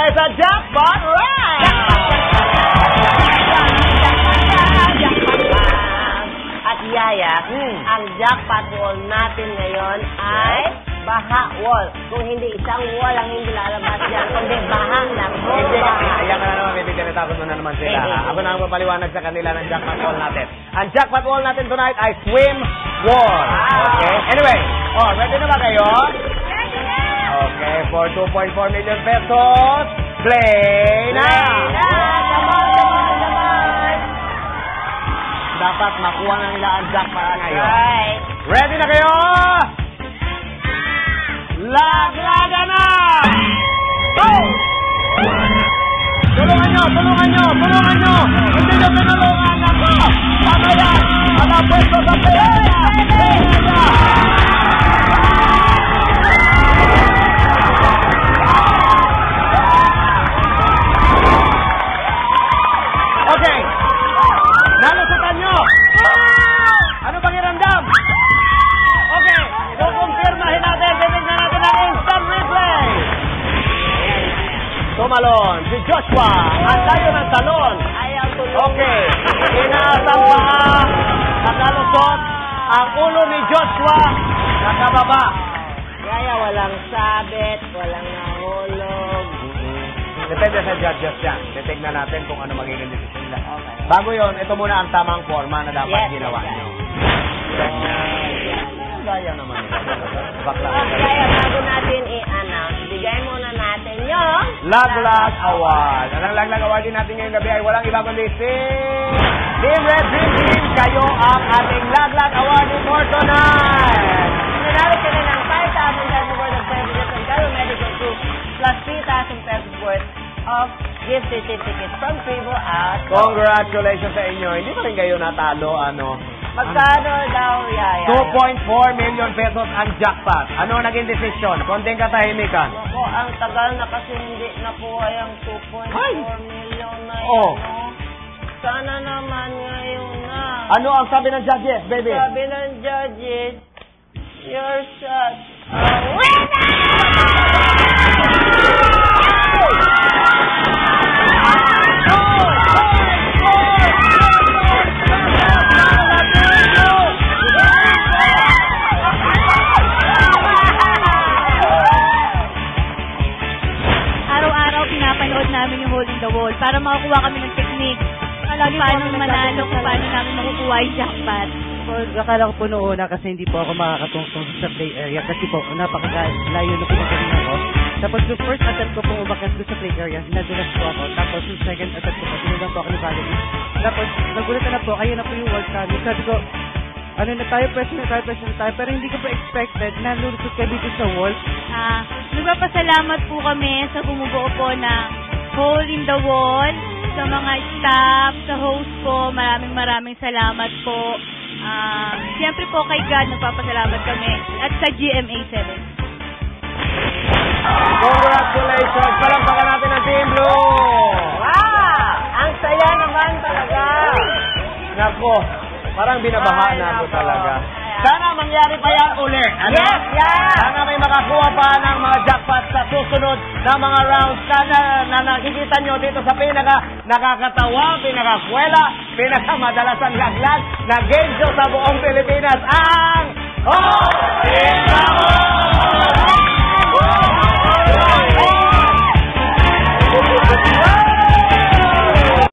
tayo sa Jackpot Ride! At Yaya, ang jackpot wall natin ngayon ay baha wall. Kung hindi isang wall ang hindi lalabas dyan, kundi bahang lang. Hindi, ayan ka na naman, baby. Tinatapos mo na naman sila. Ako na ang mapaliwanag sa kanila ng jackpot wall natin. Ang jackpot wall natin tonight ay swim wall. Okay? Anyway, ready na ba kayo? Ready na! Okay, for 2.4 million pesos, play na! Dapat makuha na nila ang jackpot ngayon. Right. Ready na kayo? Laglaga na! Go! Tulungan nyo! Hindi nyo pinulungan ako! Tama yan! Mga pwesto sa pera! Okay! Nalusutan nyo! Ano bang iramdam? Okay, kukumpirmahin natin, titignan natin ang instant replay. Tumalon, si Joshua, ang tayo ng talon. Ayaw tulungan. Okay, inaasang paa, nakalusot, ang ulo ni Joshua, nakababa. Yaya, walang sabit, walang nahulog. Depende sa judges yan. Titignan natin kung ano magiging decision nila. Okay. Bago yon, ito muna ang tamang forma na dapat ginawa nyo. Gaya naman ito. Bakla. Yaya, bago natin i-announce, bigay muna natin yung Laglag Award. Ang Laglag Award din natin ngayong gabi ay walang iba kundi si Team Red Dream Team. Kayo ang ating Laglag Award for tonight. Nanalo sila ng 5,000 pesos worth of services from Garo Medical Group plus 3,000 pesos worth of gift certificates from Privo at Congratulations sa inyo. Hindi pa rin kayo natalo, magkano daw, Yaya? 2.4 million pesos ang jackpot. Ano ang naging desisyon? Konting katahimikan. Ako, ang tagal na kasi hindi nakuha yung 2.4 million na yun. Oh. Sana naman ngayon na. Ano ang sabi ng judges, baby? Sabi ng judges, you're such a winner! Namin yung hole in the wall para makakuha kami ng technique. Paano manalo, kung paano namin makukuha yung jackpot. Akala ko po noon kasi hindi po ako makakatungtong sa play area kasi po napakalayo na pinagaling ako. Tapos yung first attempt ko po umakyat doon sa play area, nadulas po ako. Tapos yung second attempt ko po, sinulang po ako ni Valerie. Tapos nagulat na po, ayun na po yung wall kami. Sabi ko, ano na tayo, pressure na tayo. Pero hindi ko po expected na lulusot kami dito sa wall. Nagpapasalamat po kami sa bumubuo po ng hole in the wall, sa mga staff, sa host po, maraming salamat po. Siyempre po kay God, nagpapasalamat kami. At sa GMA7. Congratulations! Palakpakan natin ang Team Blue! Wow! Ang saya naman talaga. Nako, parang binabahaan na ako talaga. Sana mangyari pa yan ulit. Yes, yeah! Sana may makakuha pa ng mga jackpot sa susunod na mga rounds na nakikita nyo dito sa nakakatawa, pinakakwela, pinakamadalas ang laglag na game show sa buong Pilipinas ang